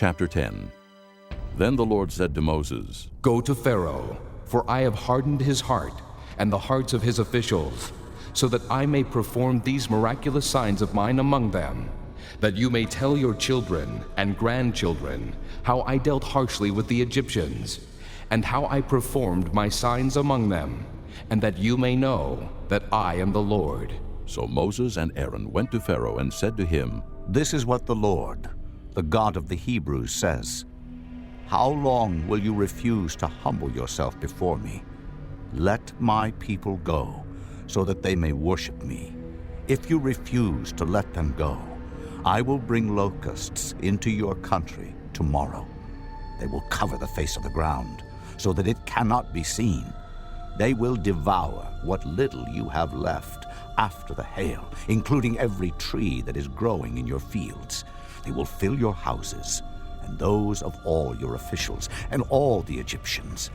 Chapter 10. Then the Lord said to Moses, Go to Pharaoh, for I have hardened his heart and the hearts of his officials, so that I may perform these miraculous signs of mine among them, that you may tell your children and grandchildren how I dealt harshly with the Egyptians, and how I performed my signs among them, and that you may know that I am the Lord. So Moses and Aaron went to Pharaoh and said to him, This is what the Lord, the God of the Hebrews, says. How long will you refuse to humble yourself before me? Let my people go, so that they may worship me. If you refuse to let them go, I will bring locusts into your country tomorrow. They will cover the face of the ground, so that it cannot be seen. They will devour what little you have left after the hail, including every tree that is growing in your fields. They will fill your houses, and those of all your officials, and all the Egyptians.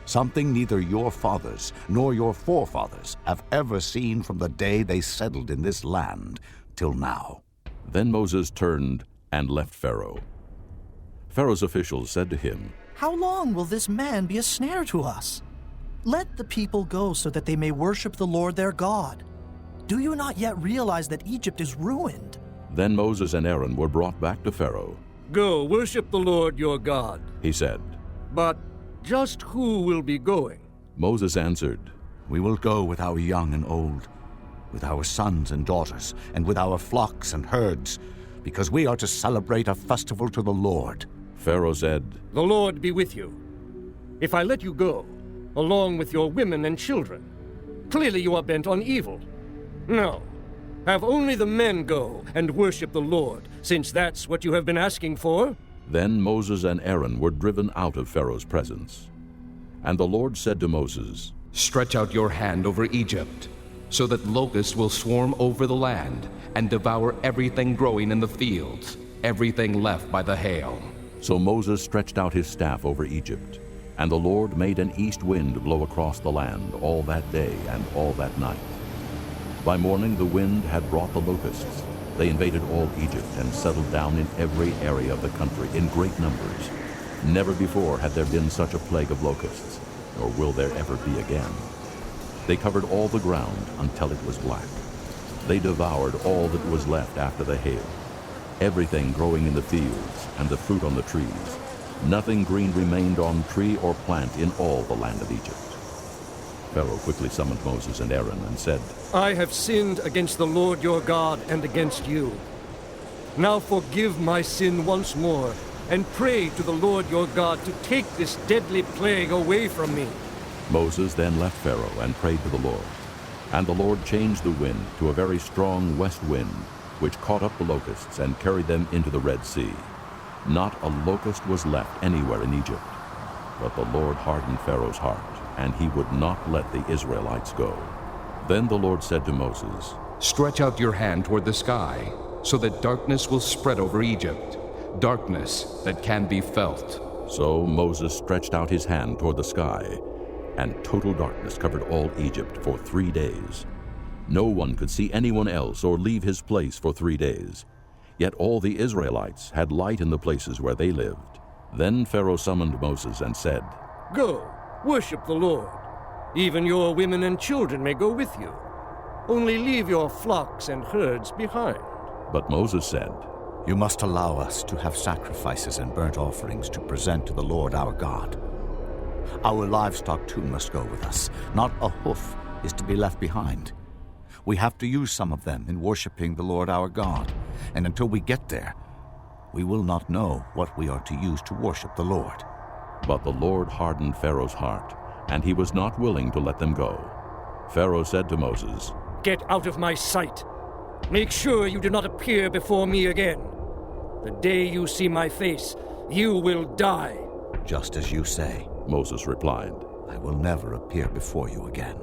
Something neither your fathers nor your forefathers have ever seen from the day they settled in this land till now. Then Moses turned and left Pharaoh. Pharaoh's officials said to him, How long will this man be a snare to us? Let the people go so that they may worship the Lord their God. Do you not yet realize that Egypt is ruined? Then Moses and Aaron were brought back to Pharaoh. Go, worship the Lord your God. He said, But just who will be going? Moses answered, We will go with our young and old, with our sons and daughters, and with our flocks and herds, because we are to celebrate a festival to the Lord. Pharaoh said, The Lord be with you. If I let you go, along with your women and children, clearly you are bent on evil. No, have only the men go and worship the Lord, since that's what you have been asking for. Then Moses and Aaron were driven out of Pharaoh's presence. And the Lord said to Moses, Stretch out your hand over Egypt, so that locusts will swarm over the land and devour everything growing in the fields, everything left by the hail. So Moses stretched out his staff over Egypt, and the Lord made an east wind blow across the land all that day and all that night. By morning the wind had brought the locusts. They invaded all Egypt and settled down in every area of the country in great numbers. Never before had there been such a plague of locusts, nor will there ever be again. They covered all the ground until it was black. They devoured all that was left after the hail, everything growing in the fields and the fruit on the trees. Nothing green remained on tree or plant in all the land of Egypt. Pharaoh quickly summoned Moses and Aaron and said, I have sinned against the Lord your God and against you. Now forgive my sin once more, and pray to the Lord your God to take this deadly plague away from me. Moses then left Pharaoh and prayed to the Lord. And the Lord changed the wind to a very strong west wind, which caught up the locusts and carried them into the Red Sea. Not a locust was left anywhere in Egypt. But the Lord hardened Pharaoh's heart, and he would not let the Israelites go. Then the Lord said to Moses, Stretch out your hand toward the sky, so that darkness will spread over Egypt, darkness that can be felt. So Moses stretched out his hand toward the sky, and total darkness covered all Egypt for 3 days. No one could see anyone else or leave his place for 3 days. Yet all the Israelites had light in the places where they lived. Then Pharaoh summoned Moses and said, Go, worship the Lord. Even your women and children may go with you. Only leave your flocks and herds behind. But Moses said, You must allow us to have sacrifices and burnt offerings to present to the Lord our God. Our livestock too must go with us. Not a hoof is to be left behind. We have to use some of them in worshiping the Lord our God, and until we get there, we will not know what we are to use to worship the Lord. But the Lord hardened Pharaoh's heart, and he was not willing to let them go. Pharaoh said to Moses, Get out of my sight. Make sure you do not appear before me again. The day you see my face, you will die. Just as you say, Moses replied. I will never appear before you again.